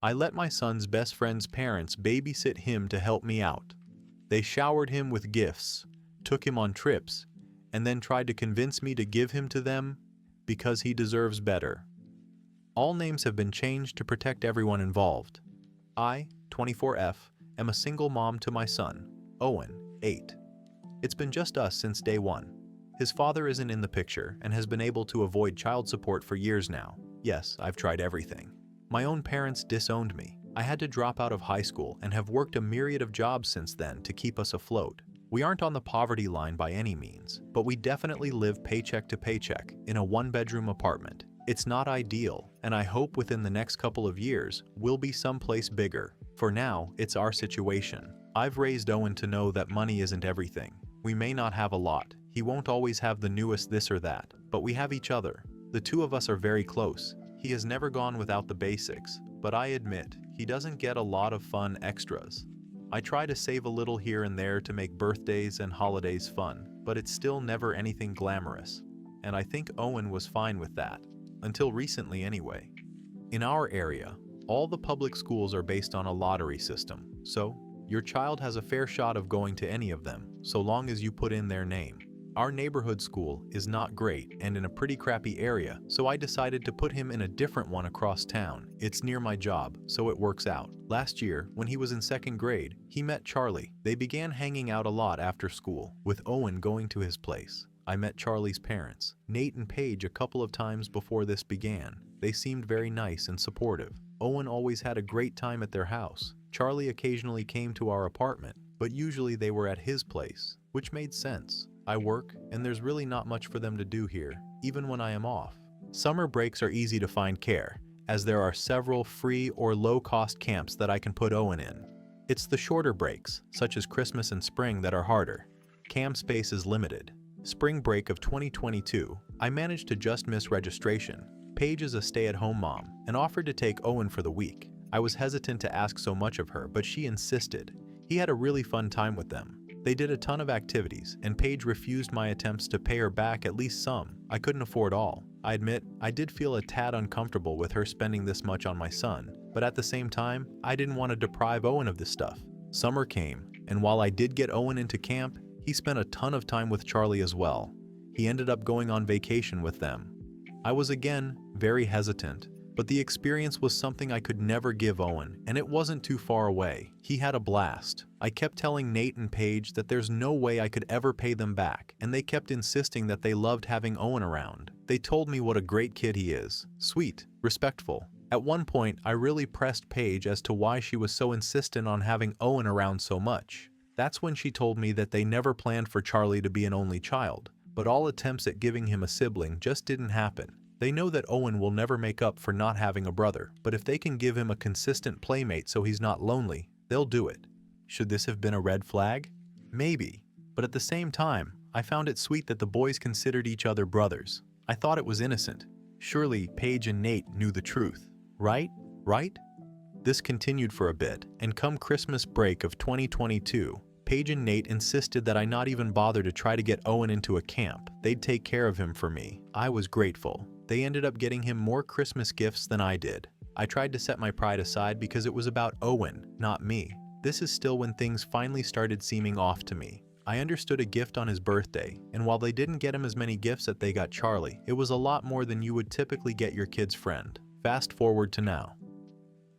I let my son's best friend's parents babysit him to help me out. They showered him with gifts, took him on trips, and then tried to convince me to give him to them because he deserves better. All names have been changed to protect everyone involved. I, 24F, am a single mom to my son, Owen, 8. It's been just us since day one. His father isn't in the picture and has been able to avoid child support for years now. Yes, I've tried everything. My own parents disowned me. I had to drop out of high school and have worked a myriad of jobs since then to keep us afloat. We aren't on the poverty line by any means, but we definitely live paycheck to paycheck in a one-bedroom apartment. It's not ideal, and I hope within the next couple of years we'll be someplace bigger. For now, it's our situation. I've raised Owen to know that money isn't everything. We may not have a lot. He won't always have the newest this or that, but we have each other. The two of us are very close. He has never gone without the basics, but I admit, he doesn't get a lot of fun extras. I try to save a little here and there to make birthdays and holidays fun, but it's still never anything glamorous. And I think Owen was fine with that. Until recently anyway. In our area, all the public schools are based on a lottery system, so your child has a fair shot of going to any of them, so long as you put in their name. Our neighborhood school is not great and in a pretty crappy area, so I decided to put him in a different one across town. It's near my job, so it works out. Last year, when he was in 2nd grade, he met Charlie. They began hanging out a lot after school, with Owen going to his place. I met Charlie's parents, Nate and Paige, a couple of times before this began. They seemed very nice and supportive. Owen always had a great time at their house. Charlie occasionally came to our apartment, but usually they were at his place, which made sense. I work, and there's really not much for them to do here, even when I am off. Summer breaks are easy to find care, as there are several free or low-cost camps that I can put Owen in. It's the shorter breaks, such as Christmas and spring, that are harder. Camp space is limited. Spring break of 2022, I managed to just miss registration. Paige is a stay-at-home mom and offered to take Owen for the week. I was hesitant to ask so much of her, but she insisted. He had a really fun time with them. They did a ton of activities, and Paige refused my attempts to pay her back at least some. I couldn't afford all. I admit, I did feel a tad uncomfortable with her spending this much on my son, but at the same time, I didn't want to deprive Owen of this stuff. Summer came, and while I did get Owen into camp, he spent a ton of time with Charlie as well. He ended up going on vacation with them. I was again very hesitant, but the experience was something I could never give Owen, and it wasn't too far away. He had a blast. I kept telling Nate and Paige that there's no way I could ever pay them back, and they kept insisting that they loved having Owen around. They told me what a great kid he is. Sweet, respectful. At one point, I really pressed Paige as to why she was so insistent on having Owen around so much. That's when she told me that they never planned for Charlie to be an only child, but all attempts at giving him a sibling just didn't happen. They know that Owen will never make up for not having a brother, but if they can give him a consistent playmate so he's not lonely, they'll do it. Should this have been a red flag? Maybe. But at the same time, I found it sweet that the boys considered each other brothers. I thought it was innocent. Surely Paige and Nate knew the truth. Right? Right? This continued for a bit, and come Christmas break of 2022, Paige and Nate insisted that I not even bother to try to get Owen into a camp. They'd take care of him for me. I was grateful. They ended up getting him more Christmas gifts than I did. I tried to set my pride aside because it was about Owen, not me. This is still when things finally started seeming off to me. I understood a gift on his birthday, and while they didn't get him as many gifts that they got Charlie, it was a lot more than you would typically get your kid's friend. Fast forward to now.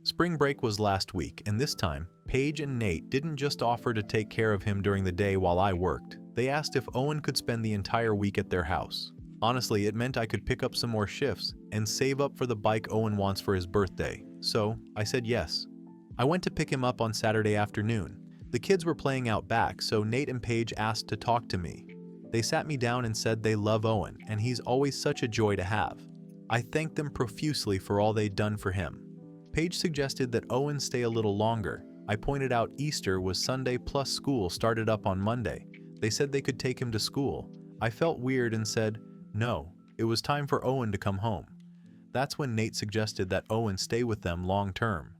Spring break was last week, and this time, Paige and Nate didn't just offer to take care of him during the day while I worked. They asked if Owen could spend the entire week at their house. Honestly, it meant I could pick up some more shifts and save up for the bike Owen wants for his birthday, so I said yes. I went to pick him up on Saturday afternoon. The kids were playing out back, so Nate and Paige asked to talk to me. They sat me down and said they love Owen, and he's always such a joy to have. I thanked them profusely for all they'd done for him. Paige suggested that Owen stay a little longer. I pointed out Easter was Sunday plus school started up on Monday. They said they could take him to school. I felt weird and said, no, it was time for Owen to come home. That's when Nate suggested that Owen stay with them long term.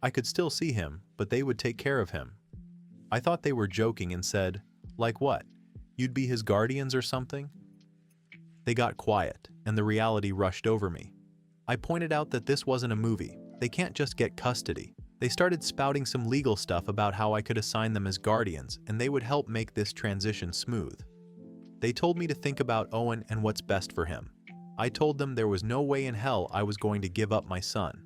I could still see him, but they would take care of him. I thought they were joking and said, like what? You'd be his guardians or something? They got quiet, and the reality rushed over me. I pointed out that this wasn't a movie. They can't just get custody. They started spouting some legal stuff about how I could assign them as guardians and they would help make this transition smooth. They told me to think about Owen and what's best for him. I told them there was no way in hell I was going to give up my son.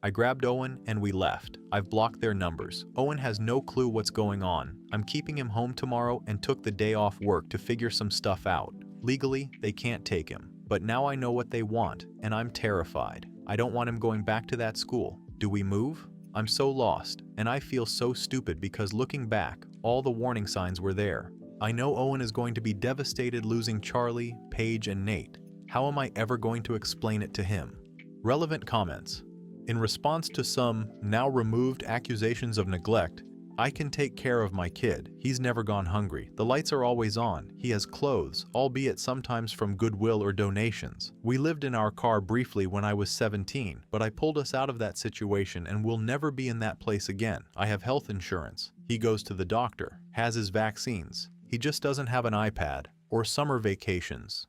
I grabbed Owen and we left. I've blocked their numbers. Owen has no clue what's going on. I'm keeping him home tomorrow and took the day off work to figure some stuff out. Legally, they can't take him. But now I know what they want, and I'm terrified. I don't want him going back to that school. Do we move? I'm so lost, and I feel so stupid because looking back, all the warning signs were there. I know Owen is going to be devastated losing Charlie, Paige, and Nate. How am I ever going to explain it to him? Relevant comments. In response to some now removed accusations of neglect, I can take care of my kid. He's never gone hungry. The lights are always on. He has clothes, albeit sometimes from goodwill or donations. We lived in our car briefly when I was 17, but I pulled us out of that situation and will never be in that place again. I have health insurance. He goes to the doctor, has his vaccines. He just doesn't have an iPad or summer vacations.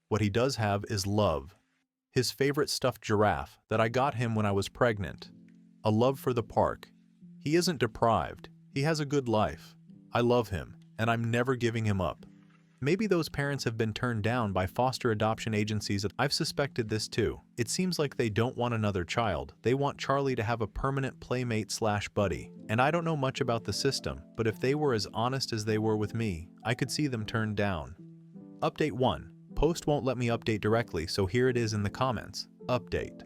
What he does have is love. His favorite stuffed giraffe that I got him when I was pregnant. A love for the park. He isn't deprived. He has a good life. I love him, and I'm never giving him up. Maybe those parents have been turned down by foster adoption agencies. I've suspected this too. It seems like they don't want another child. They want Charlie to have a permanent playmate/buddy. And I don't know much about the system, but if they were as honest as they were with me, I could see them turned down. Update 1. Post won't let me update directly, so here it is in the comments. Update.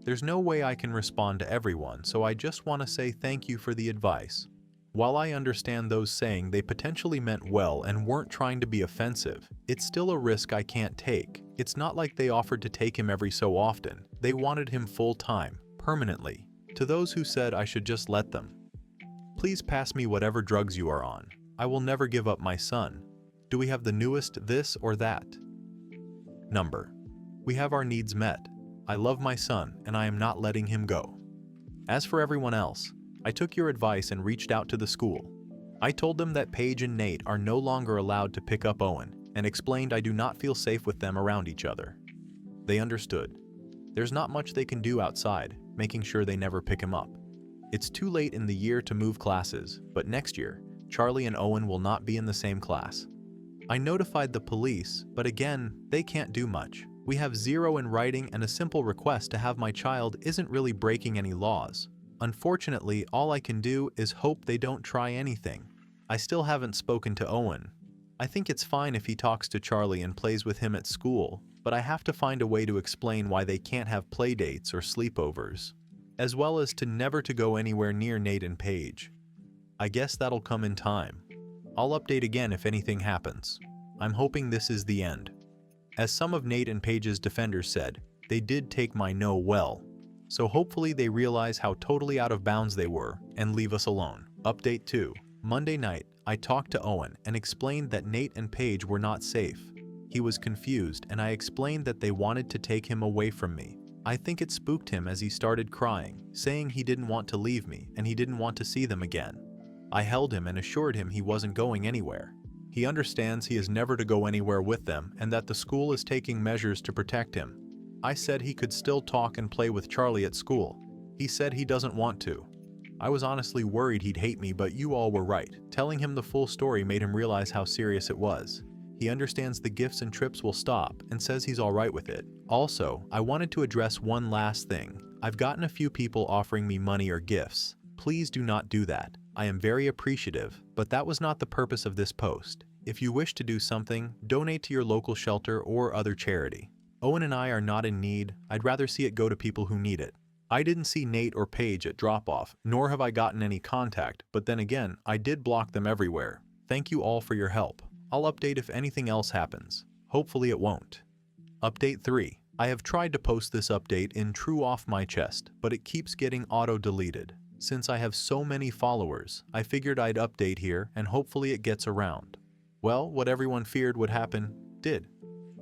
There's no way I can respond to everyone, so I just want to say thank you for the advice. While I understand those saying they potentially meant well and weren't trying to be offensive, it's still a risk I can't take. It's not like they offered to take him every so often. They wanted him full-time, permanently. To those who said I should just let them. Please pass me whatever drugs you are on. I will never give up my son. Do we have the newest this or that? Number. We have our needs met. I love my son and I am not letting him go. As for everyone else, I took your advice and reached out to the school. I told them that Paige and Nate are no longer allowed to pick up Owen and explained I do not feel safe with them around each other. They understood. There's not much they can do outside, making sure they never pick him up. It's too late in the year to move classes, but next year, Charlie and Owen will not be in the same class. I notified the police, but again, they can't do much. We have zero in writing and a simple request to have my child isn't really breaking any laws. Unfortunately, all I can do is hope they don't try anything. I still haven't spoken to Owen. I think it's fine if he talks to Charlie and plays with him at school, but I have to find a way to explain why they can't have play dates or sleepovers, as well as to never to go anywhere near Nate and Paige. I guess that'll come in time. I'll update again if anything happens. I'm hoping this is the end. As some of Nate and Paige's defenders said, they did take my no well. So hopefully they realize how totally out of bounds they were and leave us alone. Update 2. Monday night, I talked to Owen and explained that Nate and Paige were not safe. He was confused and I explained that they wanted to take him away from me. I think it spooked him as he started crying, saying he didn't want to leave me and he didn't want to see them again. I held him and assured him he wasn't going anywhere. He understands he is never to go anywhere with them and that the school is taking measures to protect him. I said he could still talk and play with Charlie at school. He said he doesn't want to. I was honestly worried he'd hate me, but you all were right. Telling him the full story made him realize how serious it was. He understands the gifts and trips will stop and says he's alright with it. Also, I wanted to address one last thing. I've gotten a few people offering me money or gifts. Please do not do that. I am very appreciative, but that was not the purpose of this post. If you wish to do something, donate to your local shelter or other charity. Owen and I are not in need. I'd rather see it go to people who need it. I didn't see Nate or Paige at drop-off, nor have I gotten any contact, but then again, I did block them everywhere. Thank you all for your help. I'll update if anything else happens. Hopefully it won't. Update 3. I have tried to post this update in true off my chest, but it keeps getting auto-deleted. Since I have so many followers, I figured I'd update here and hopefully it gets around. Well, what everyone feared would happen, did.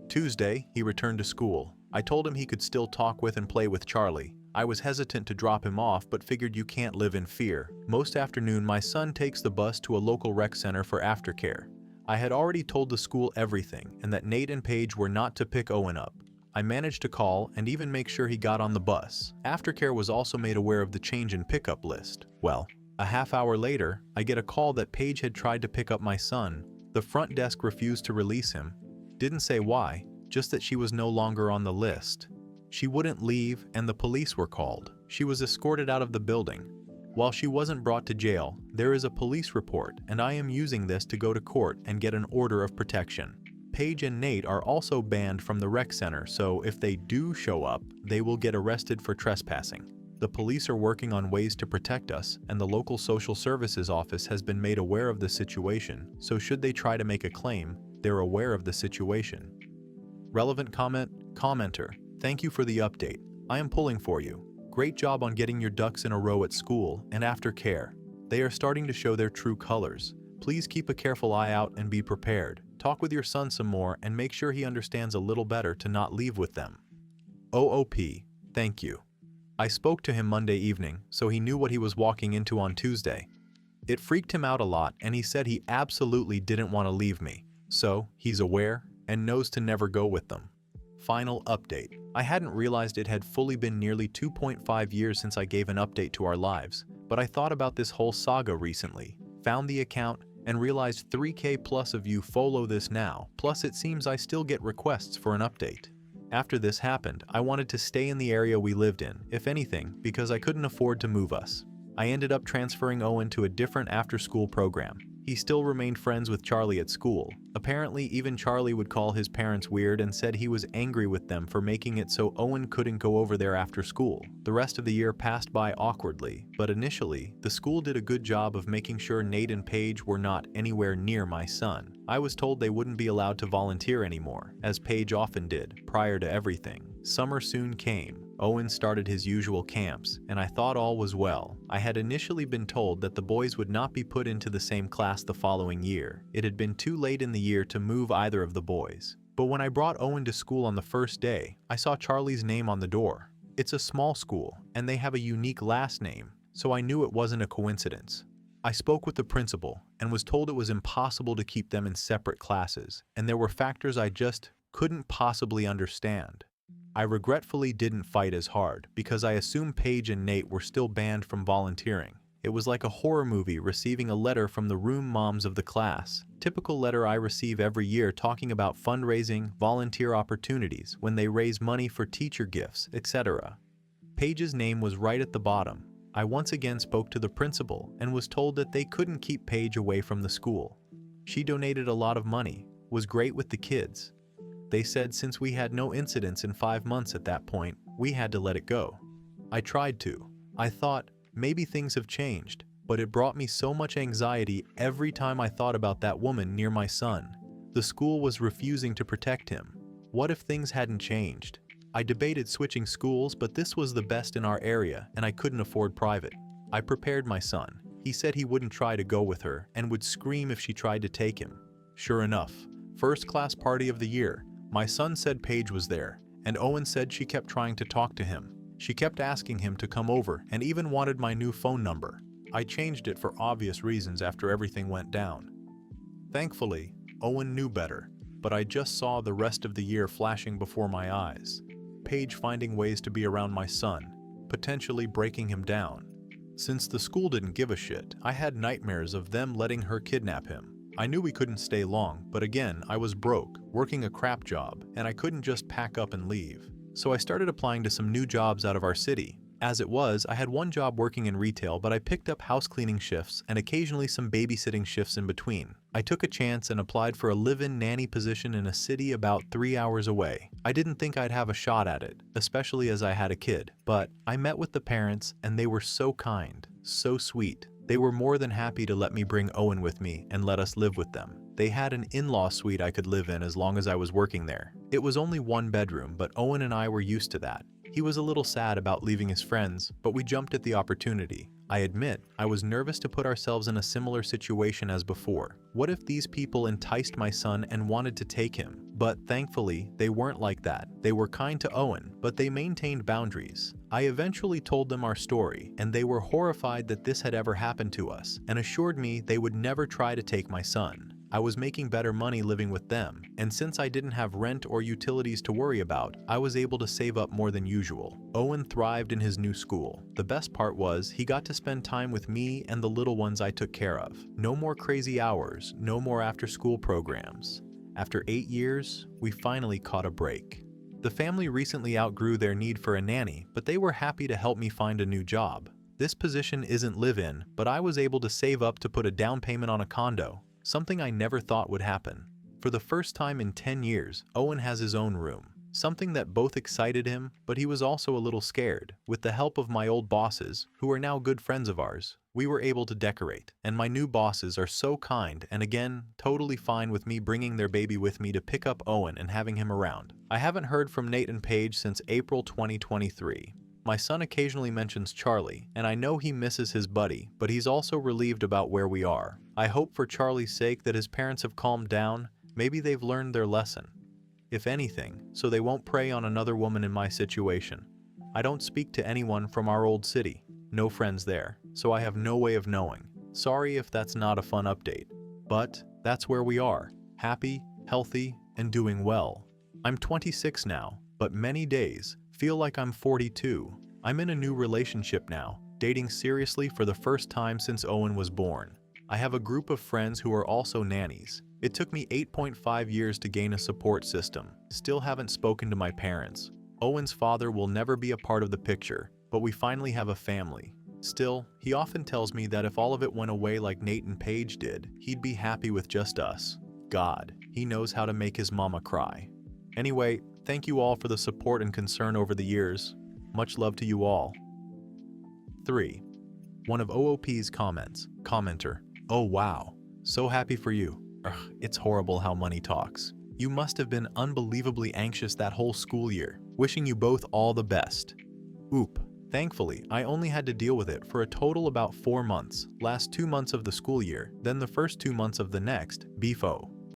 Tuesday, he returned to school. I told him he could still talk with and play with Charlie. I was hesitant to drop him off but figured you can't live in fear. Most afternoon, my son takes the bus to a local rec center for aftercare. I had already told the school everything and that Nate and Paige were not to pick Owen up. I managed to call and even make sure he got on the bus. Aftercare was also made aware of the change in pickup list. Well, a half hour later, I get a call that Paige had tried to pick up my son. The front desk refused to release him. Didn't say why, just that she was no longer on the list. She wouldn't leave and the police were called. She was escorted out of the building. While she wasn't brought to jail, there is a police report and I am using this to go to court and get an order of protection. Paige and Nate are also banned from the rec center, so if they do show up, they will get arrested for trespassing. The police are working on ways to protect us, and the local social services office has been made aware of the situation, so should they try to make a claim, they're aware of the situation. Relevant comment, commenter, thank you for the update. I am pulling for you. Great job on getting your ducks in a row at school and after care. They are starting to show their true colors. Please keep a careful eye out and be prepared. Talk with your son some more and make sure he understands a little better to not leave with them. OOP, thank you. I spoke to him Monday evening, so he knew what he was walking into on Tuesday. It freaked him out a lot and he said he absolutely didn't want to leave me. So, he's aware and knows to never go with them. Final update. I hadn't realized it had fully been nearly 2.5 years since I gave an update to our lives, but I thought about this whole saga recently, found the account, and realized 3K plus of you follow this now, plus it seems I still get requests for an update. After this happened, I wanted to stay in the area we lived in, if anything, because I couldn't afford to move us. I ended up transferring Owen to a different after-school program. He still remained friends with Charlie at school. Apparently, even Charlie would call his parents weird and said he was angry with them for making it so Owen couldn't go over there after school. The rest of the year passed by awkwardly, but initially, the school did a good job of making sure Nate and Paige were not anywhere near my son. I was told they wouldn't be allowed to volunteer anymore, as Paige often did, prior to everything. Summer soon came. Owen started his usual camps, and I thought all was well. I had initially been told that the boys would not be put into the same class the following year. It had been too late in the year to move either of the boys. But when I brought Owen to school on the first day, I saw Charlie's name on the door. It's a small school, and they have a unique last name, so I knew it wasn't a coincidence. I spoke with the principal, and was told it was impossible to keep them in separate classes, and there were factors I just couldn't possibly understand. I regretfully didn't fight as hard because I assumed Paige and Nate were still banned from volunteering. It was like a horror movie receiving a letter from the room moms of the class. Typical letter I receive every year talking about fundraising, volunteer opportunities, when they raise money for teacher gifts, etc. Paige's name was right at the bottom. I once again spoke to the principal and was told that they couldn't keep Paige away from the school. She donated a lot of money, was great with the kids. They said since we had no incidents in 5 months at that point, we had to let it go. I tried to. I thought, maybe things have changed, but it brought me so much anxiety every time I thought about that woman near my son. The school was refusing to protect him. What if things hadn't changed? I debated switching schools, but this was the best in our area and I couldn't afford private. I prepared my son. He said he wouldn't try to go with her and would scream if she tried to take him. Sure enough, first class party of the year. My son said Paige was there, and Owen said she kept trying to talk to him. She kept asking him to come over and even wanted my new phone number. I changed it for obvious reasons after everything went down. Thankfully, Owen knew better, but I just saw the rest of the year flashing before my eyes. Paige finding ways to be around my son, potentially breaking him down. Since the school didn't give a shit, I had nightmares of them letting her kidnap him. I knew we couldn't stay long, but again, I was broke, working a crap job, and I couldn't just pack up and leave. So I started applying to some new jobs out of our city. As it was, I had one job working in retail, but I picked up house cleaning shifts and occasionally some babysitting shifts in between. I took a chance and applied for a live-in nanny position in a city about 3 hours away. I didn't think I'd have a shot at it, especially as I had a kid, but I met with the parents and they were so kind, so sweet. They were more than happy to let me bring Owen with me and let us live with them. They had an in-law suite I could live in as long as I was working there. It was only 1 bedroom, but Owen and I were used to that. He was a little sad about leaving his friends, but we jumped at the opportunity. I admit, I was nervous to put ourselves in a similar situation as before. What if these people enticed my son and wanted to take him? But thankfully, they weren't like that. They were kind to Owen, but they maintained boundaries. I eventually told them our story, and they were horrified that this had ever happened to us, and assured me they would never try to take my son. I was making better money living with them, and since I didn't have rent or utilities to worry about, I was able to save up more than usual. Owen thrived in his new school. The best part was he got to spend time with me and the little ones I took care of. No more crazy hours, no more after-school programs. After 8 years, we finally caught a break. The family recently outgrew their need for a nanny, but they were happy to help me find a new job. This position isn't live-in, but I was able to save up to put a down payment on a condo, something I never thought would happen. For the first time in 10 years, Owen has his own room, something that both excited him, but he was also a little scared. With the help of my old bosses, who are now good friends of ours, we were able to decorate, and my new bosses are so kind and again, totally fine with me bringing their baby with me to pick up Owen and having him around. I haven't heard from Nate and Paige since April 2023. My son occasionally mentions Charlie, and I know he misses his buddy, but he's also relieved about where we are. I hope for Charlie's sake that his parents have calmed down, maybe they've learned their lesson. If anything, so they won't prey on another woman in my situation. I don't speak to anyone from our old city, no friends there, so I have no way of knowing. Sorry if that's not a fun update, but that's where we are, happy, healthy, and doing well. I'm 26 now, but many days feel like I'm 42. I'm in a new relationship now, dating seriously for the first time since Owen was born. I have a group of friends who are also nannies. It took me 8.5 years to gain a support system. Still haven't spoken to my parents. Owen's father will never be a part of the picture, but we finally have a family. Still, he often tells me that if all of it went away like Nate and Paige did, he'd be happy with just us. God, he knows how to make his mama cry. Anyway, thank you all for the support and concern over the years. Much love to you all. 3. One of OOP's comments. Commenter. Oh wow. So happy for you. Ugh, it's horrible how money talks. You must have been unbelievably anxious that whole school year. Wishing you both all the best. Oop. Thankfully, I only had to deal with it for a total about 4 months. Last 2 months of the school year, then the first 2 months of the next, BFO.